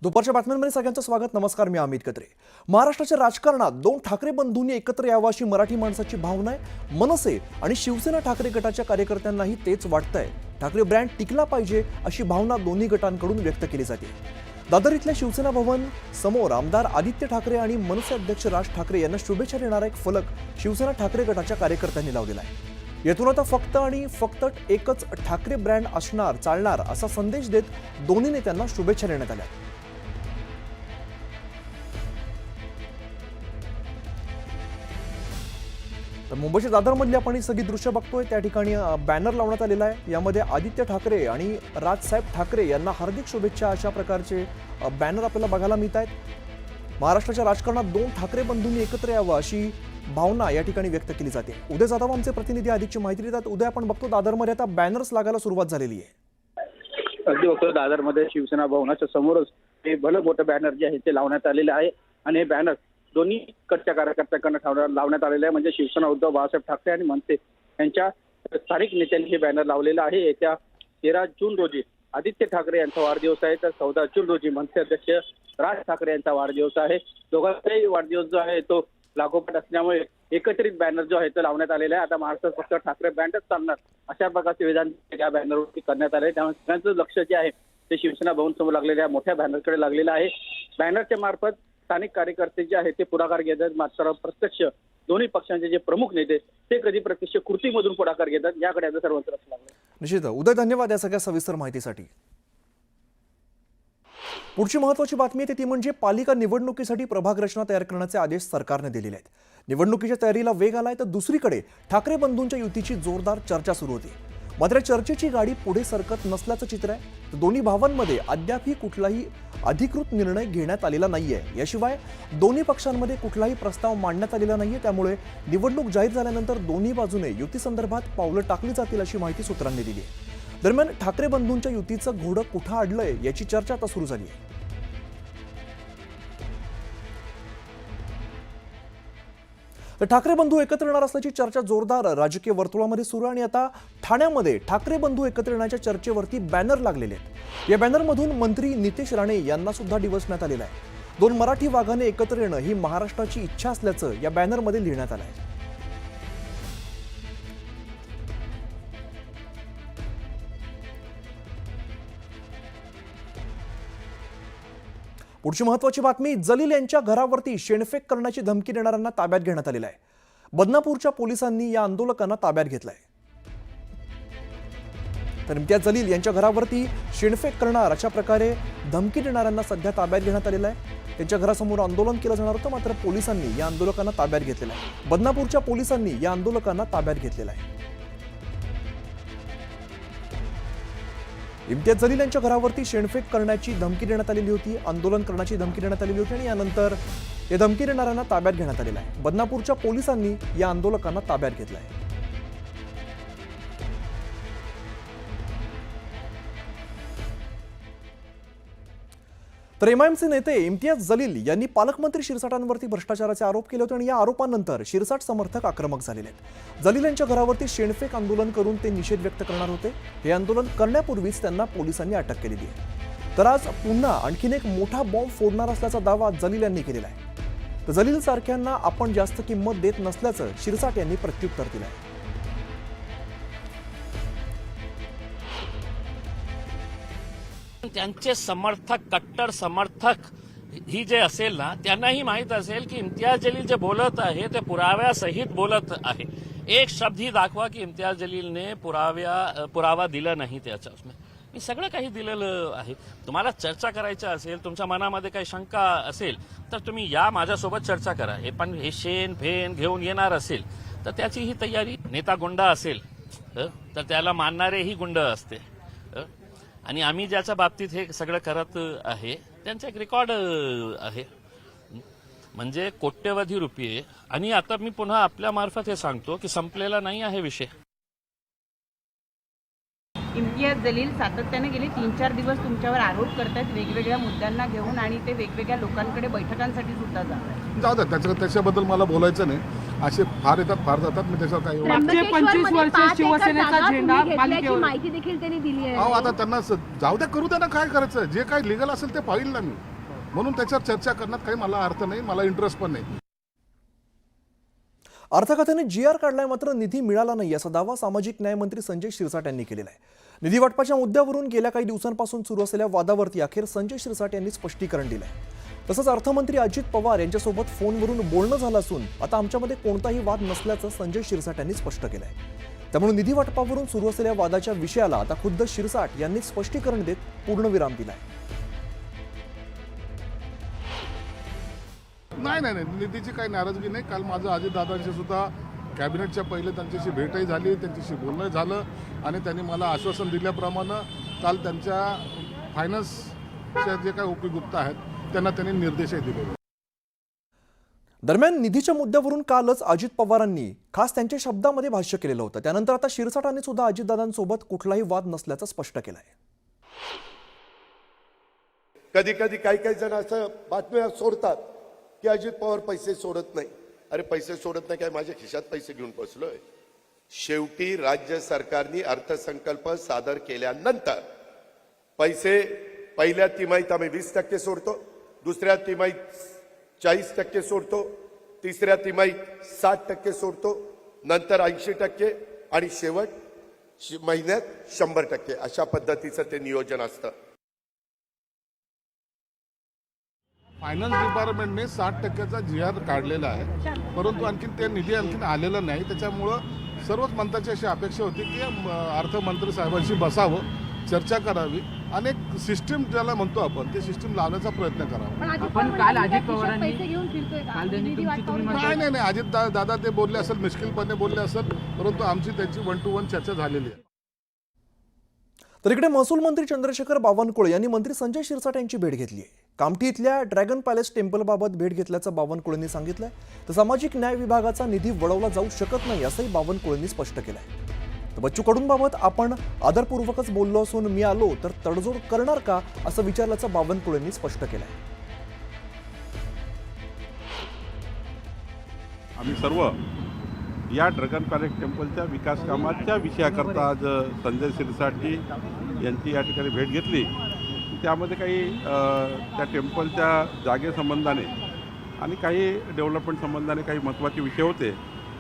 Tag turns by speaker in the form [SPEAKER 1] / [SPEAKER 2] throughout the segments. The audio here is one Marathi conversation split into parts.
[SPEAKER 1] दुपारच्या बातम्यांमध्ये सगळ्यांचं स्वागत। नमस्कार, मी अमित कत्रे। महाराष्ट्राच्या राजकारणात दोन ठाकरे बंधूंनी एकत्र यावं अशी मराठी माणसाची भावना आहे। मनसे आणि शिवसेना ठाकरे गटाच्या कार्यकर्त्यांनाही तेच वाटतंय। ठाकरे ब्रँड टिकला पाहिजे अशी भावना दोन्ही गटांकडून व्यक्त केली जाते। दादर इथल्या शिवसेना भवन समोर आमदार आदित्य ठाकरे आणि मनसे अध्यक्ष राज ठाकरे यांना शुभेच्छा देणारा एक फलक शिवसेना ठाकरे गटाच्या कार्यकर्त्यांनी लावलेला आहे। येथून आता फक्त आणि फक्त एकच ठाकरे ब्रँड असणार, चालणार असा संदेश देत दोन्ही नेत्यांना शुभेच्छा देण्यात आल्या। तर मुंबईच्या दादरमधली आपण ही सगळी दृश्य बघतोय। त्या ठिकाणी बॅनर लावण्यात आलेला आहे। यामध्ये आदित्य ठाकरे आणि राजसाहेब ठाकरे यांना हार्दिक शुभेच्छा अशा प्रकारचे बॅनर आपल्याला बघायला मिळत आहेत। महाराष्ट्राच्या राजकारणात दोन ठाकरे बंधूंनी एकत्र यावं अशी भावना या ठिकाणी व्यक्त केली जाते। उदय जाधव आमचे प्रतिनिधी अधिकची माहिती देतात। उदय, आपण बघतो दादरमध्ये आता बॅनर्स लागायला सुरुवात झालेली आहे।
[SPEAKER 2] अगदी बघतो दादरमध्ये शिवसेना भवनाच्या समोरच हे भलं मोठं बॅनर जे आहे ते लावण्यात आलेले आहे आणि हे बॅनर दोन्ही कडच्या कार्यकर्त्यांकडून लावण्यात आलेले आहे। म्हणजे शिवसेना उद्धव बाळासाहेब ठाकरे आणि मनसे यांच्या स्थानिक नेत्यांनी हे बॅनर लावलेलं आहे। येत्या 13 जून रोजी आदित्य ठाकरे यांचा वाढदिवस आहे, तर 14 जून रोजी मनसे अध्यक्ष राज ठाकरे यांचा वाढदिवस आहे। दोघांचाही वाढदिवस जो आहे तो लागोपाठ असल्यामुळे एकत्रित बॅनर जो आहे तो लावण्यात आलेला आहे। आता महाराष्ट्रात फक्त ठाकरे ब्रँडच चालणार अशा प्रकारचे विधान या बॅनरवरती करण्यात आले। त्यामुळे सगळ्यांचं लक्ष जे आहे ते शिवसेना भवन समोर लागलेल्या मोठ्या बॅनरकडे लागलेलं आहे। बॅनरच्या मार्फत स्थानिक कार्यकर्ते जे आहेत ते पुढाकार घेतात, मात्र प्रत्यक्ष दोन्ही पक्षांचे जे प्रमुख नेते ते कधी प्रत्यक्ष कृतीमधून पुढाकार घेतात याकडे आता सर्वांचं लक्ष लागलं।
[SPEAKER 1] निश्चित उदय, धन्यवाद या सगळ्या सविस्तर माहितीसाठी। पुढची महत्त्वाची बातमी आहे ती म्हणजे पालिका निवडणुकीसाठी प्रभाग रचना तयार करण्याचे आदेश सरकारने दिलेले आहेत। निवडणुकीच्या तयारीला वेग आलाय, तर दुसरीकडे ठाकरे बंधूंच्या युतीची जोरदार चर्चा सुरू होती। मात्र चर्चेची गाडी पुढे सरकत नसल्याचं चित्र आहे। दोन्ही भावांमध्ये अद्यापही कुठलाही अधिकृत निर्णय घेण्यात आलेला नाहीये। याशिवाय दोन्ही पक्षांमध्ये कुठलाही प्रस्ताव मांडण्यात आलेला नाहीये। त्यामुळे निवडणूक जाहीर झाल्यानंतर दोन्ही बाजूने युती संदर्भात पावलं टाकली जातील अशी माहिती सूत्रांनी दिली आहे। दरम्यान ठाकरे बंधूंच्या युतीचं घोडं कुठं अडलंय याची चर्चा आता सुरू झाली आहे। तर ठाकरे बंधू एकत्र येणार असल्याची चर्चा जोरदार राजकीय वर्तुळामध्ये सुरू आहे आणि आता ठाण्यामध्ये ठाकरे बंधू एकत्र येण्याच्या चर्चेवरती बॅनर लागलेले आहेत। या बॅनरमधून मंत्री नितेश राणे यांना सुद्धा डिवचण्यात आलेलं आहे। दोन मराठी वाघाने एकत्र येणं ही महाराष्ट्राची इच्छा असल्याचं या बॅनरमध्ये लिहिण्यात आलं आहे। पुढची महत्त्वाची बातमी, जलील यांच्या घरावरती शेणफेक करण्याची धमकी देणाऱ्यांना ताब्यात घेण्यात आलेलं आहे। बदनापूरच्या पोलिसांनी या आंदोलकांना ताब्यात घेतलंय। तर इम्तियाज जलील यांच्या घरावरती शेणफेक करणार अशा प्रकारे धमकी देणाऱ्यांना सध्या ताब्यात घेण्यात आलेलं आहे। त्यांच्या घरासमोर आंदोलन केलं जाणार होतं, मात्र पोलिसांनी या आंदोलकांना ताब्यात घेतलेलं आहे। बदनापूरच्या पोलिसांनी या आंदोलकांना ताब्यात घेतलेलं आहे। इम्तियाज जलील यांच्या घरावरती शेणफेक करण्याची धमकी देण्यात आलेली होती, आंदोलन करण्याची धमकी देण्यात आलेली होती आणि यानंतर या धमकी देणाऱ्यांना ताब्यात घेण्यात आलेलं आहे। बदनापूरच्या पोलिसांनी या आंदोलकांना ताब्यात घेतलं आहे। तर एमआयएमचे नेते इम्तियाज जलील यांनी पालकमंत्री शिरसाटांवरती भ्रष्टाचाराचे आरोप केले होते आणि या आरोपांनंतर शिरसाट समर्थक आक्रमक झालेले आहेत। जलील यांच्या घरावरती शेणफेक आंदोलन करून ते निषेध व्यक्त करणार होते। हे आंदोलन करण्यापूर्वीच त्यांना पोलिसांनी अटक केलेली आहे। तर आज पुन्हा आणखीन एक मोठा बॉम्ब फोडणार असल्याचा दावा जलील यांनी केलेला आहे। तर जलील सारख्यांना आपण जास्त किंमत देत नसल्याचं शिरसाट यांनी प्रत्युत्तर दिलं आहे।
[SPEAKER 3] त्यांचे समर्थक, कट्टर समर्थक ही जे असेल ना, त्यांनाही माहीत असेल की इम्तियाज जलील जे बोलत आहे ते पुराव्यासहित बोलत आहे। एक शब्द ही दाखवा की इम्तियाज जलीलने पुरावा दिला नाही त्याच्या। मी सगळं काही दिलेलं आहे। तुम्हाला चर्चा करायची असेल, तुमच्या मनामध्ये काही शंका असेल तर तुम्ही या माझ्यासोबत चर्चा करा। हे पण हे शेण फेन घेऊन येणार असेल तर त्याची ही तयारी, नेता गुंड असेल तर त्याला मानणारेही गुंड असते आणि आम्ही ज्याच्या बाबतीत हे सगळं करत आहे त्यांचा एक रेकॉर्ड आहे, म्हणजे कोट्यवधी रुपये। आणि आता मी पुन्हा आपल्या मार्फत हे सांगतो की संपलेला नाही आहे विषय।
[SPEAKER 4] इम्तियाज जलील सातत्याने गेले 3-4 दिवस तुमच्यावर आरोप करतात वेगवेगळ्या मुद्द्यांना घेऊन आणि ते वेगवेगळ्या लोकांकडे बैठकांसाठी सुद्धा जातात।
[SPEAKER 5] जाऊ द्या, त्याच्याबद्दल मला बोलायचं नाही। असे फार येतात फार जातात. मी त्याच्यावर काही
[SPEAKER 6] मागचे 25 वर्ष शिवसेनेचा झेंडा पालिकेवर
[SPEAKER 7] माहिती देखील त्यांनी दिली आहे.
[SPEAKER 5] अहो आता त्यांना जाऊ द्या, करू द्या ना, काय करायचं, जे काही लिगल असेल ते पाहिल ना मी, म्हणून त्याच्यावर चर्चा करण्यात काही मला अर्थ नाही, मला इंटरेस्ट पण नाही.
[SPEAKER 1] अर्थ खात्याने GR काढलाय मात्र निधी मिळाला नाही असा दावा सामाजिक न्याय मंत्री संजय शिरसाट यांनी केलेला आहे. निधी वाटपाच्या मुद्द्यावरून गेल्या काही दिवसांपासून सुरू असलेल्या वादावरती अखेर संजय शिरसाट यांनी स्पष्टीकरण दिलंय. तसंच अर्थमंत्री अजित पवार यांच्यासोबत फोनवरून बोलणं झालं असून आता आमच्यामध्ये कोणताही वाद नसल्याचं संजय शिरसाट यांनी स्पष्ट केलंय. त्यामुळे निधी वाटपावरून सुरू असलेल्या वादाच्या विषयाला आता खुद्द शिरसाट यांनी स्पष्टीकरण देत पूर्णविराम दिलाय.
[SPEAKER 5] नाही, निधीची काही नाराजगी नाही. काल माझं अजितदादांशी सुद्धा कॅबिनेटच्या पहिले त्यांच्याशी भेटही झाली, त्यांच्याशी बोलणं झालं आणि त्यांनी मला आश्वासन दिल्याप्रमाणे काल त्यांच्या फायनान्सच्या जे काही OP गुप्ता आहेत त्यांना त्यांनी निर्देशही दिले.
[SPEAKER 1] दरम्यान निधीच्या मुद्द्यावरून कालच अजित पवारांनी खास त्यांच्या शब्दामध्ये भाष्य केलेलं होतं. त्यानंतर आता शिरसाटांनी सुद्धा अजितदादांसोबत कुठलाही वाद नसल्याचं स्पष्ट केलंय.
[SPEAKER 8] कधी कधी काही जण असं बातम्या सोडतात की अजित पवार पैसे सोडत नाही. अरे पैसे सोडत नाही काय, माझ्या खिशात पैसे घेऊन बसलोय. शेवटी राज्य सरकारने अर्थसंकल्प सादर केल्यानंतर पैसे पहिल्या तिमाहीत आम्ही 20% सोडतो, दुसऱ्या तिमाहीत 40% सोडतो, तिसऱ्या तिमाहीत 60% सोडतो, नंतर 80% आणि शेवट महिन्यात 100%. अशा पद्धतीचं ते नियोजन असतं.
[SPEAKER 5] फायनान्स डिपार्टमेंटने 60%चा GR काढलेला आहे, परंतु आणखीन ते निधी आणखीन आलेला नाही. त्याच्यामुळं सर्वच मंत्र्यांची अशी अपेक्षा होती की अर्थमंत्री साहेबांशी बसावं, चर्चा करावी आणि एक सिस्टीम ज्याला म्हणतो आपण ते सिस्टीम लावण्याचा प्रयत्न करावा.
[SPEAKER 6] आपण काल अजित पवारांनी
[SPEAKER 7] पैसे घेऊन फिरतोय का?
[SPEAKER 6] काल त्यांनी
[SPEAKER 7] निधी
[SPEAKER 6] तुमची तुम्ही
[SPEAKER 7] वाटपावर-
[SPEAKER 5] नाही, अजित दादा ते बोलले असेल, मिश्किलपणे बोलले असेल, परंतु आमची त्यांची 1 to 1 चर्चा झालेली आहे.
[SPEAKER 1] तर इकडे महसूल मंत्री चंद्रशेखर बावनकुळे यांनी मंत्री संजय शिरसाट यांची भेट घेतली आहे. कामठी इथल्या ड्रॅगन पॅलेस टेम्पलबाबत भेट घेतल्याचं बावनकुळेंनी सांगितलंय. तर सामाजिक न्याय विभागाचा निधी वळवला जाऊ शकत नाही असंही बावनकुळेंनी स्पष्ट केलंय. तर बच्चू कडूंबाबत आपण आदरपूर्वकच बोललो असून मी आलो तर तडजोड करणार का असं विचारल्याचं बावनकुळेंनी स्पष्ट केलंय.
[SPEAKER 9] आम्ही सर्व या ड्रॅगन पॅलेस टेम्पलच्या विकास कामाच्या विषयाकरता आज संजय शिरसाटजी यांची या ठिकाणी भेट घेतली. त्यामध्ये काही त्या टेम्पलच्या जागेसंबंधाने आणि काही डेव्हलपमेंट संबंधाने काही महत्त्वाचे विषय होते.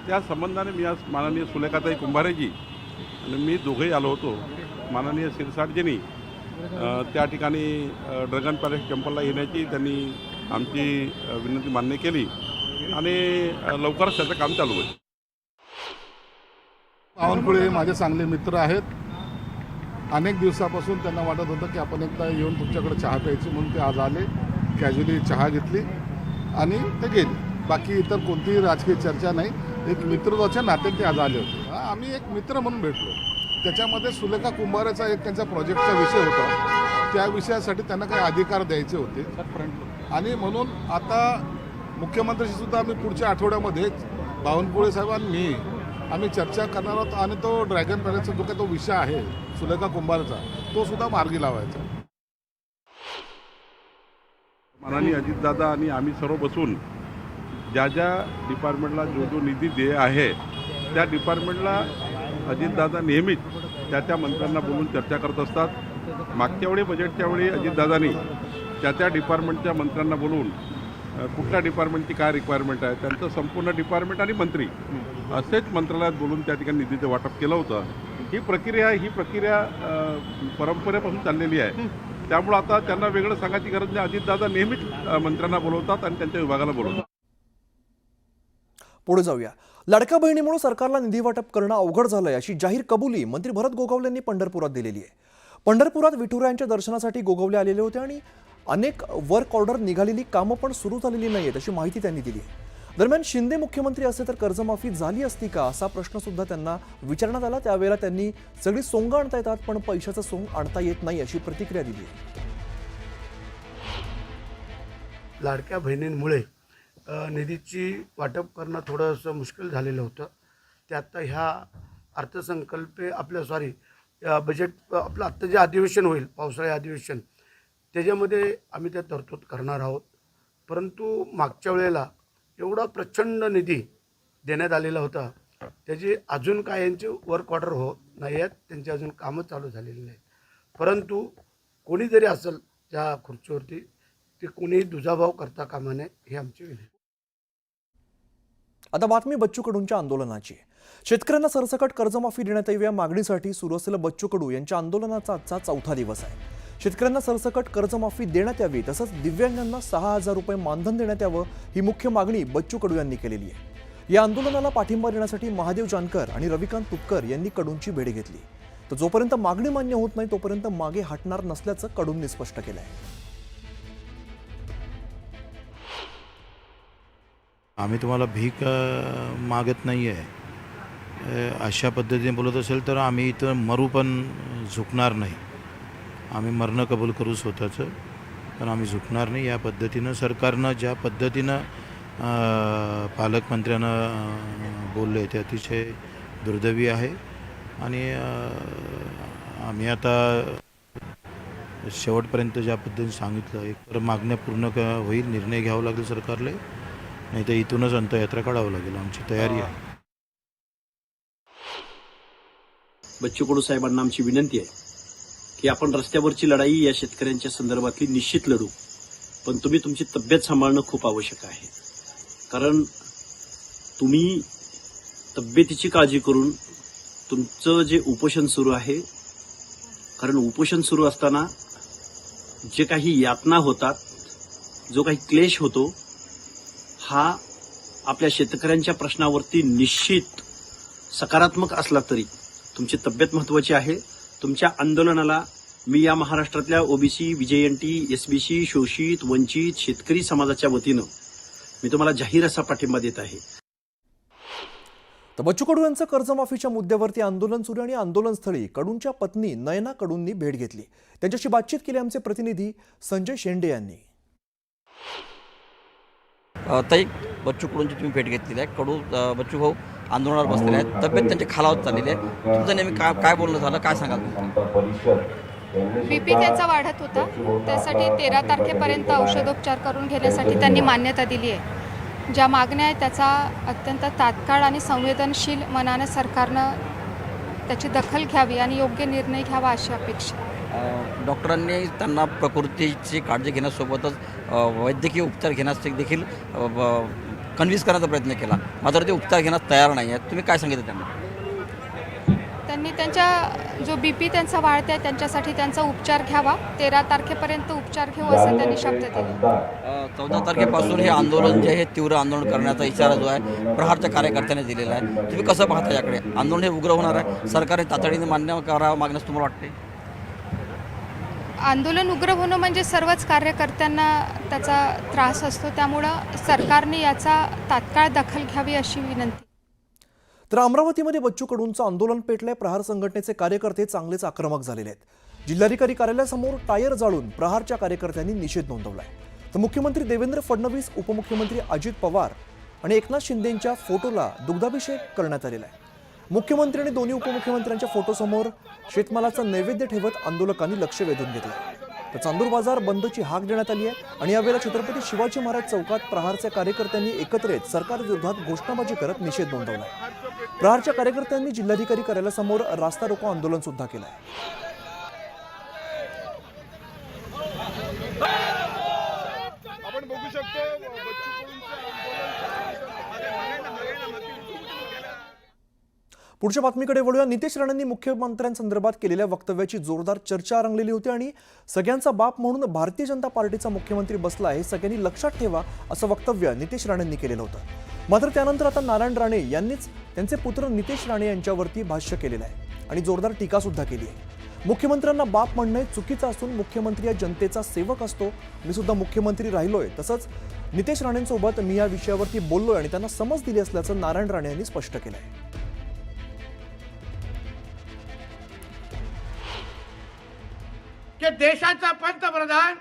[SPEAKER 9] त्या संबंधाने मी आज माननीय सुलेखाताई कुंभारेजी आणि मी दोघंही आलो होतो. माननीय शिरसाटजींनी त्या ठिकाणी ड्रॅगन पॅलेस टेम्पलला येण्याची त्यांनी आमची विनंती मान्य केली आणि लवकरच त्याचं काम चालू होईल.
[SPEAKER 5] बावनकुळे माझे चांगले मित्र आहेत. अनेक दिवसापासून त्यांना वाटत होतं की आपण एकदा येऊन तुमच्याकडे चहा प्यायची, म्हणून ते आज आले, कॅज्युअली चहा घेतली आणि ते गेले. बाकी इतर कोणतीही राजकीय चर्चा नाही. एक मित्रत्वाच्या नात्याने ते आज आले होते. आम्ही एक मित्र म्हणून भेटलो. त्याच्यामध्ये सुलेखा कुंभारेचा एक त्यांचा प्रोजेक्टचा विषय होता. त्या विषयासाठी त्यांना काही अधिकार द्यायचे होते आणि म्हणून आता मुख्यमंत्र्यांशी सुद्धा आम्ही पुढच्या आठवड्यामध्ये बावनकुळे साहेब आणि मी आम्ही चर्चा करणार आहोत आणि तो ड्रॅगन पॅलेसचा जो काही तो विषय आहे सुलेखा कुंभारेचा, तो सुद्धा मार्गी लावायचा.
[SPEAKER 9] माननीय अजितदादा आणि आम्ही सर्व बसून ज्या डिपार्टमेंटला जो निधी देय आहे त्या डिपार्टमेंटला अजितदादा नेहमीच त्या मंत्र्यांना बोलून चर्चा करत असतात. मागच्या वेळी बजेटच्या वेळी अजितदादांनी त्या डिपार्टमेंटच्या मंत्र्यांना बोलून कुठल्या डिपार्टमेंटची काय रिक्वायरमेंट आहे त्यांचं संपूर्ण डिपार्टमेंट आणि मंत्री असेच मंत्रालयात बोलून त्या ठिकाणी निधीचं वाटप केलं होतं. ही प्रक्रिया परंपरेपासून चाललेली आहे. त्यामुळं आता त्यांना वेगळं सांगायची गरज नाही. अजितदादा नेहमीच मंत्र्यांना बोलवतात आणि त्यांच्या विभागाला बोलवतात.
[SPEAKER 1] पुढे जाऊया. लाडक्या बहिणीमुळे सरकारला निधी वाटप करणं अवघड झालंय अशी जाहीर कबुली मंत्री भरत गोगावले यांनी पंढरपुरात दिलेली आहे. पंढरपुरात विठुरायांच्या दर्शनासाठी गोगावले आलेले होते आणि अनेक वर्क ऑर्डर निघालेली कामं पण सुरू झालेली नाहीयेत अशी माहिती त्यांनी दिली आहे. दरम्यान शिंदे मुख्यमंत्री असते तर कर्जमाफी झाली असती का असा प्रश्न सुद्धा त्यांना विचारण्यात आला. त्यावेळेला त्यांनी सगळी सोंग आणता येतात पण पैशाचं सोंग आणता येत नाही अशी प्रतिक्रिया दिली आहे.
[SPEAKER 10] लाडक्या बहिणींमुळे निधीची वाटप करणं थोडंसं मुश्किल झालेलं होतं. ते आत्ता ह्या अर्थसंकल्पे बजेट आपलं आत्ता जे अधिवेशन होईल पावसाळी अधिवेशन त्याच्यामध्ये आम्ही त्या तरतूद करणार आहोत. परंतु मागच्या वेळेला एवढा प्रचंड निधी देण्यात आलेला होता त्याची अजून काय यांचे वर्क ऑर्डर होत नाही आहेत, त्यांची अजून कामं चालू झालेली नाहीत. परंतु कोणी जरी असेल त्या खुर्चीवरती ते कोणीही दुजाभाव करता कामा नये ही आमची विनंती.
[SPEAKER 1] आता बातमी बच्चू कडूंच्या आंदोलनाची. शेतकऱ्यांना सरसकट कर्जमाफी देण्यात यावी या मागणीसाठी सुरू असलेल्या बच्चू कडू यांच्या आंदोलनाचा आजचा 4था दिवस आहे. शेतकऱ्यांना सरसकट कर्जमाफी देण्यात यावी तसंच दिव्यांगांना 6,000 रुपये मानधन देण्यात यावं ही मुख्य मागणी बच्चू कडू यांनी केलेली आहे. या आंदोलनाला पाठिंबा देण्यासाठी महादेव जानकर आणि रविकांत तुपकर यांनी कडूंची भेट घेतली. तर जोपर्यंत मागणी मान्य होत नाही तोपर्यंत मागे हटणार नसल्याचं कडूंनी स्पष्ट केलं आहे.
[SPEAKER 11] आम्ही तुम्हाला भीक मागत नाही आहे. अशा पद्धतीने बोलत असेल तर आम्ही इथं मरू पण झुकणार नाही. आम्ही मरणं कबूल करू स्वतःचं, पण आम्ही झुकणार नाही. या पद्धतीनं सरकारनं ज्या पद्धतीनं पालकमंत्र्यांना बोलले ते अतिशय दुर्दैवी आहे. आणि आम्ही आता शेवटपर्यंत ज्या पद्धतीने सांगितलं एक तर मागण्या पूर्ण होईल, निर्णय घ्यावा लागेल सरकारला, नाही तर इथूनच अंत्ययात्रा काढावं लागेल. आमची तयारी आहे.
[SPEAKER 12] बच्चू कडू साहेबांना आमची विनंती आहे की आपण रस्त्यावरची लढाई या शेतकऱ्यांच्या संदर्भातली निश्चित लढू, पण तुम्ही तुमची तब्येत सांभाळणं खूप आवश्यक आहे. कारण तुम्ही तब्येतीची काळजी करून तुमचं जे उपोषण सुरू आहे, कारण उपोषण सुरू असताना जे काही यातना होतात, जो काही क्लेश होतो, हा आपल्या शेतकऱ्यांच्या प्रश्नावरती निश्चित सकारात्मक असला तरी तुमची तब्येत महत्त्वाची आहे. तुमच्या आंदोलनाला मी या महाराष्ट्रातल्या ओबीसी, विजयंती, एसबीसी, शोषित, वंचित, शेतकरी समाजाच्या वतीनं मी तुम्हाला जाहीर असा पाठिंबा देत आहे.
[SPEAKER 1] तर बच्चू कडू यांचं कर्जमाफीच्या मुद्द्यावरती आंदोलन सुरू आणि आंदोलनस्थळी कडूंच्या पत्नी नयना कडूंनी भेट घेतली. त्यांच्याशी बातचीत केली आमचे प्रतिनिधी संजय शेंडे यांनी.
[SPEAKER 13] ताई, बच्चू कडूंची तुम्ही भेट घेतलेली आहे. कडू बच्चू भाऊ आंदोलनावर बसलेले आहेत, तब्येत त्यांची खालावत चाललेली आहे. तुमचं नेहमी काय बोलणं झालं, काय सांगाल?
[SPEAKER 7] बीपी त्याचा वाढत होता, त्यासाठी 13 तारखेपर्यंत औषधोपचार करून घेण्यासाठी त्यांनी मान्यता दिली आहे. ज्या मागण्या आहेत त्याचा अत्यंत तात्काळ आणि संवेदनशील मनानं सरकारनं त्याची दखल घ्यावी आणि योग्य निर्णय घ्यावा अशी अपेक्षा.
[SPEAKER 13] डॉक्टरांनी त्यांना प्रकृतीची काळजी घेण्यासोबतच वैद्यकीय उपचार घेण्यास देखील कन्व्हिन्स करण्याचा प्रयत्न केला, मात्र ते उपचार घेण्यास तयार नाही आहेत. तुम्ही काय सांगितलं त्यांना?
[SPEAKER 7] त्यांनी त्यांच्या जो बीपी त्यांचा वाढत आहे त्यांच्यासाठी त्यांचा उपचार घ्यावा. 13 तारखेपर्यंत उपचार घेऊ असं त्यांनी शब्द दिला.
[SPEAKER 13] 14 तारखेपासून हे आंदोलन जे आहे तीव्र आंदोलन करण्याचा इशारा जो आहे प्रहारच्या कार्यकर्त्यांनी दिलेला आहे. तुम्ही कसं पाहता याकडे? आंदोलन हे उग्र होणार आहे, सरकारने तातडीने मान्य करावं मागण्यास तुम्हाला वाटते?
[SPEAKER 7] आंदोलन उग्र होणं म्हणजे सर्वच कार्यकर्त्यांना त्याचा त्रास असतो, त्यामुळं सरकारने याचा तात्काळ दखल घ्यावी अशी विनंती.
[SPEAKER 1] तर अमरावतीमध्ये बच्चू कडूंचं आंदोलन पेटलंय. प्रहार संघटनेचे कार्यकर्ते चांगलेच आक्रमक झालेले आहेत. जिल्हाधिकारी कार्यालयासमोर टायर जाळून प्रहारच्या कार्यकर्त्यांनी निषेध नोंदवलाय. तर मुख्यमंत्री देवेंद्र फडणवीस, उपमुख्यमंत्री अजित पवार आणि एकनाथ शिंदेंच्या फोटोला दुग्धाभिषेक करण्यात आलेला आहे. मुख्यमंत्री आणि दोन्ही उपमुख्यमंत्र्यांच्या फोटोसमोर शेतमालाचा नैवेद्य ठेवत आंदोलकांनी लक्ष वेधून घेतलं. तर चांदूर बाजार बंदची हाक देण्यात आली आहे आणि यावेळेला छत्रपती शिवाजी महाराज चौकात प्रहारच्या कार्यकर्त्यांनी एकत्र येत सरकारविरोधात घोषणाबाजी करत निषेध नोंदवला. प्रहारच्या कार्यकर्त्यांनी जिल्हाधिकारी कार्यालयासमोर रास्ता रोको आंदोलन सुद्धा केलं आहे.
[SPEAKER 5] आपण बघू शकतो
[SPEAKER 1] पुढच्या बातमीकडे वळूया. नितेश राणेंनी मुख्यमंत्र्यांसंदर्भात केलेल्या वक्तव्याची जोरदार चर्चा रंगलेली होती आणि सगळ्यांचा बाप म्हणून भारतीय जनता पार्टीचा मुख्यमंत्री बसला हे सगळ्यांनी लक्षात ठेवा असं वक्तव्य नितेश राणेंनी केलेलं होतं. मात्र त्यानंतर आता नारायण राणे यांनीच त्यांचे पुत्र नितेश राणे यांच्यावरती भाष्य केलेलं आहे आणि जोरदार टीका सुद्धा केली आहे. मुख्यमंत्र्यांना बाप म्हणणे चुकीचं असून मुख्यमंत्री या जनतेचा सेवक असतो. मी सुद्धा मुख्यमंत्री राहिलोय, तसंच नितेश राणेंसोबत मी या विषयावरती बोललोय आणि त्यांना समज दिली असल्याचं नारायण राणे यांनी स्पष्ट केलं आहे.
[SPEAKER 6] की देशाचा पंतप्रधान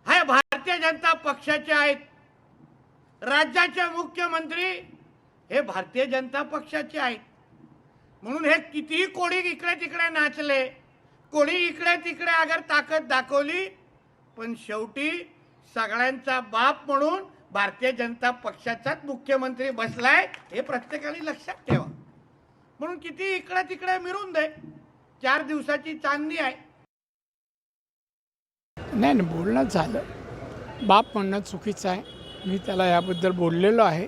[SPEAKER 6] हे भारतीय जनता पक्षाचे आहेत, राज्याचे मुख्यमंत्री हे भारतीय जनता पक्षाचे आहेत. म्हणून हे कितीही कोणी इकडे तिकडे नाचले, कोणी इकडे तिकडे अगर ताकद दाखवली, पण शेवटी सगळ्यांचा बाप म्हणून भारतीय जनता पक्षाचाच मुख्यमंत्री बसलाय हे प्रत्येकाने लक्षात ठेवा. म्हणून किती इकडे तिकडे मिळून दे, 4 दिवसाची चांदणी आहे.
[SPEAKER 14] नाही बोलणं झालं, बाप म्हणणं चुकीचं आहे. मी त्याला याबद्दल बोललेलो आहे.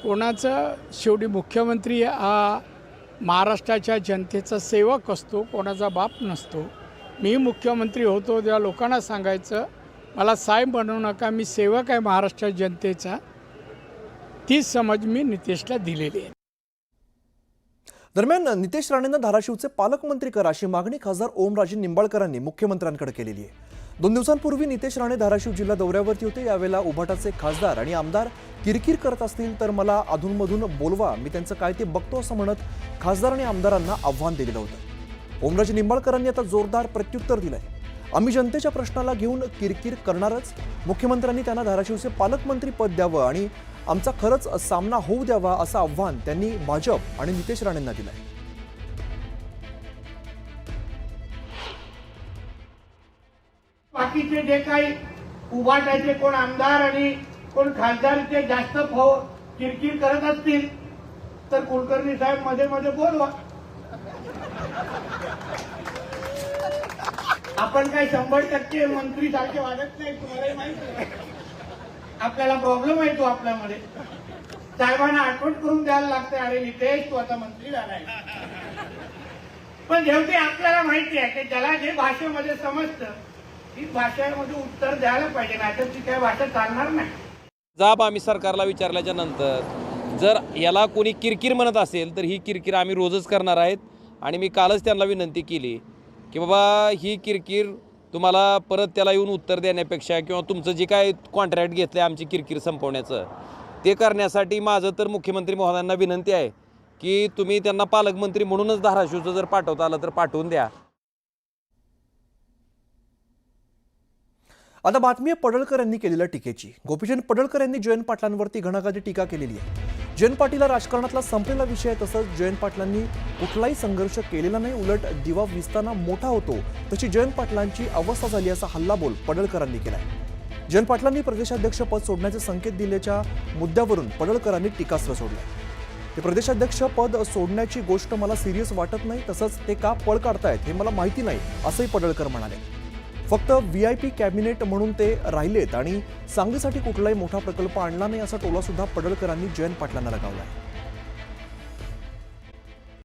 [SPEAKER 14] कोणाचं शेवटी मुख्यमंत्री हा महाराष्ट्राच्या जनतेचा सेवक असतो, कोणाचा बाप नसतो. मी मुख्यमंत्री होतो तेव्हा लोकांना सांगायचं मला साहेब बनवू नका, मी सेवक आहे महाराष्ट्र जनतेचा. तीच समज मी नितेशला दिलेली आहे.
[SPEAKER 1] दरम्यान नितेश राणेंना धाराशिवचे पालकमंत्री करा अशी मागणी खासदार ओमराजे निंबाळकरांनी मुख्यमंत्र्यांकडे केलेली आहे. 2 दिवसांपूर्वी नितेश राणे धाराशिव जिल्हा दौऱ्यावरती होते. यावेळेला उभाटाचे खासदार आणि आमदार किरकिर करत असतील तर मला अधूनमधून बोलवा, मी त्यांचं काय ते बघतो असं म्हणत खासदार आणि आमदारांना आव्हान दिलेलं होतं. ओमराजे निंबाळकरांनी आता जोरदार प्रत्युत्तर दिलंय. आम्ही जनतेच्या प्रश्नाला घेऊन किरकिर करणारच. मुख्यमंत्र्यांनी त्यांना धाराशिवचे पालकमंत्री पद द्यावं आणि आमचा खरंच सामना होऊ द्यावा असं आव्हान त्यांनी भाजप आणि नितेश राणेंना दिलंय.
[SPEAKER 6] बाकीचे जे काही उभाटाचे कोण आमदार आणि कोण खासदारचे जास्त किरकिर करत असतील तर कुलकर्णी साहेब मध्ये मध्ये बोलवा. आपण काही 100% मंत्री सारखे वागत नाही, तुम्हालाही माहिती आहे. आपल्याला प्रॉब्लेम आहे तो आपल्यामध्ये. साहेबांना आठवण करून द्यायला लागते, अरे नितेश तू आता मंत्री झालाय. पण शेवटी आपल्याला माहिती आहे की ज्याला जे भाषेमध्ये समजतं ती भाषेमध्ये उत्तर द्यायला पाहिजे, नाही तर ती काय भाषा चालणार नाही.
[SPEAKER 15] जाब आम्ही सरकारला विचारल्याच्या नंतर जर याला कोणी किरकिर म्हणत असेल तर ही किरकिर आम्ही रोजच करणार आहेत. आणि मी कालच त्यांना विनंती केली की बाबा ही किरकिर तुम्हाला परत त्याला येऊन उत्तर देण्यापेक्षा किंवा तुमचं जे काय कॉन्ट्रॅक्ट घेतलं आहे आमची किरकिर संपवण्याचं ते करण्यासाठी माझं तर मुख्यमंत्री महोदयांना विनंती आहे की तुम्ही त्यांना पालकमंत्री म्हणूनच धाराशिवचं जर पाठवता आलं तर पाठवून द्या.
[SPEAKER 1] आता बातमी आहे पडळकर यांनी केलेल्या टीकेची. गोपीचंद पडळकर यांनी जयंत पाटलांवरती घणाघाती टीका केलेली आहे. जयंत पाटील हा राजकारणातला संपलेला विषय आहे. तसंच जयंत पाटलांनी कुठलाही संघर्ष केलेला नाही, उलट दिवा विजताना मोठा होतो तशी जयंत पाटलांची अवस्था झाली असा हल्लाबोल पडळकरांनी केलाय. जयंत पाटलांनी प्रदेशाध्यक्ष पद सोडण्याचे संकेत दिल्याच्या मुद्द्यावरून पडळकरांनी टीकास्त्र सोडलंय. ते प्रदेशाध्यक्ष पद सोडण्याची गोष्ट मला सिरियस वाटत नाही, तसंच ते का पळ काढतायत हे मला माहिती नाही असंही पडळकर म्हणाले. फक्त VIP कॅबिनेट म्हणून ते राहिलेत आणि सांगलीसाठी कुठलाही मोठा प्रकल्प आणला नाही असा टोला सुद्धा पडळकरांनी जयंत पाटलांना लगावलाय.